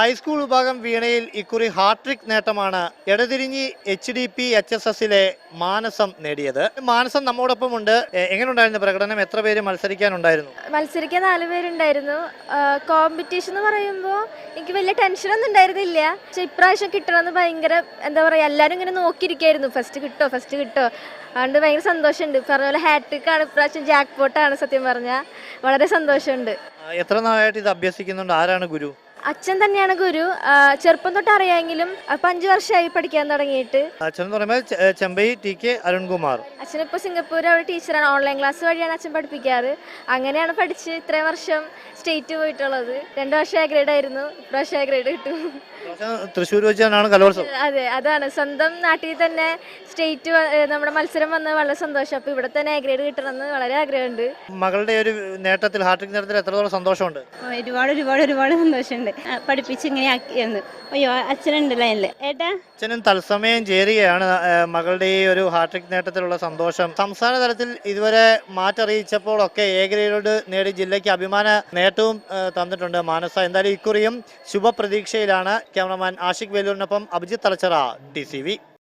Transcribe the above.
High school വിഭാഗം വീണയിൽ ഇക്കുറി ഹാട്രിക് നേട്ടമാണ് എടതിരിഞ്ഞി HDP-HSSലെ മാനസം നേടിയത്. മാനസം നമ്മോടൊപ്പമുണ്ട്. എങ്ങനെയുണ്ടായിരുന്നു പ്രകടനം? എത്ര പേര് മത്സരിക്കാനുണ്ടായിരുന്നു? മത്സരിക്കാൻ 4 പേരുണ്ടായിരുന്നു. കോമ്പറ്റീഷൻ എന്ന് പറയുമ്പോൾ എനിക്ക് വലിയ ടെൻഷനൊന്നും ഉണ്ടായിരുന്നില്ല. പക്ഷെ ഇപ്രാവശ്യം കിട്ടണമെന്ന് ഭയങ്കര എന്താ പറയുക, എല്ലാവരും ഇങ്ങനെ നോക്കിയിരിക്കായിരുന്നു, ഫസ്റ്റ് കിട്ടോ. അതുകൊണ്ട് ഭയങ്കര സന്തോഷമുണ്ട്. പറഞ്ഞ പോലെ ഹാട്രിക്കാണ് ഇപ്രാവശ്യം, ജാക്ക് പോട്ടാണ്. സത്യം പറഞ്ഞാൽ വളരെ സന്തോഷമുണ്ട്. എത്ര നാളായിട്ട് ഇത് അഭ്യസിക്കുന്നുണ്ട്? ആരാണ് ഗുരു? അച്ഛൻ തന്നെയാണ് ഗുരു. ചെറുപ്പം തൊട്ട് അറിയാമെങ്കിലും 5 വർഷമായി പഠിക്കാൻ തുടങ്ങിയിട്ട്. അച്ഛൻ എന്ന് പറയുമ്പോൾ ചെമ്പൈ TK അരുൺകുമാർ. അച്ഛനിപ്പോൾ സിംഗപ്പൂർ അവിടെ ടീച്ചറാണ്. ഓൺലൈൻ ക്ലാസ് വഴിയാണ് അച്ഛൻ പഠിപ്പിക്കാറ്. അങ്ങനെയാണ് പഠിച്ച് ഇത്രയും വർഷം സ്റ്റേറ്റ് പോയിട്ടുള്ളത്. 2 വർഷം എ ഗ്രേഡ് ആയിരുന്നു, ഇപ്രാവശ്യം എ ഗ്രേഡ് കിട്ടും. തൃശ്ശൂർ വെച്ചാണ് കലോത്സവം. അതെ, അതാണ് സ്വന്തം നാട്ടിൽ തന്നെ സ്റ്റേറ്റ് നമ്മുടെ മത്സരം വന്നത് വളരെ സന്തോഷം. അപ്പോൾ ഇവിടെ തന്നെ എ ഗ്രേഡ് കിട്ടണമെന്ന് വളരെ ആഗ്രഹമുണ്ട്. മകളുടെ ഒരു നേട്ടത്തിൽ, ഹാട്രിക് നേട്ടത്തിൽ എത്രത്തോളം സന്തോഷമുണ്ട്? ഒരുപാട് സന്തോഷമുണ്ട്. പഠിപ്പിച്ച് ഇങ്ങനെ ആക്കിയെന്ന്. അയ്യോ, അച്ഛനുണ്ട് ലൈനില്. ഏട്ടാ, അച്ഛനും തത്സമയം ചേരുകയാണ് മകളുടെ ഈ ഒരു ഹാട്രിക് നേട്ടത്തിലുള്ള സന്തോഷം. സംസ്ഥാന തലത്തിൽ ഇതുവരെ മാറ്ററിയിച്ചപ്പോഴൊക്കെ എ ഗ്രേഡ് നേടി ജില്ലയ്ക്ക് അഭിമാന നേട്ടവും തന്നിട്ടുണ്ട് മാനസ. എന്തായാലും ഇക്കുറിയും ശുഭപ്രതീക്ഷയിലാണ്. ക്യാമറമാൻ ആഷിഖ് വേലൂരിനൊപ്പം അഭിജിത്ത് തലച്ചറ, TCV.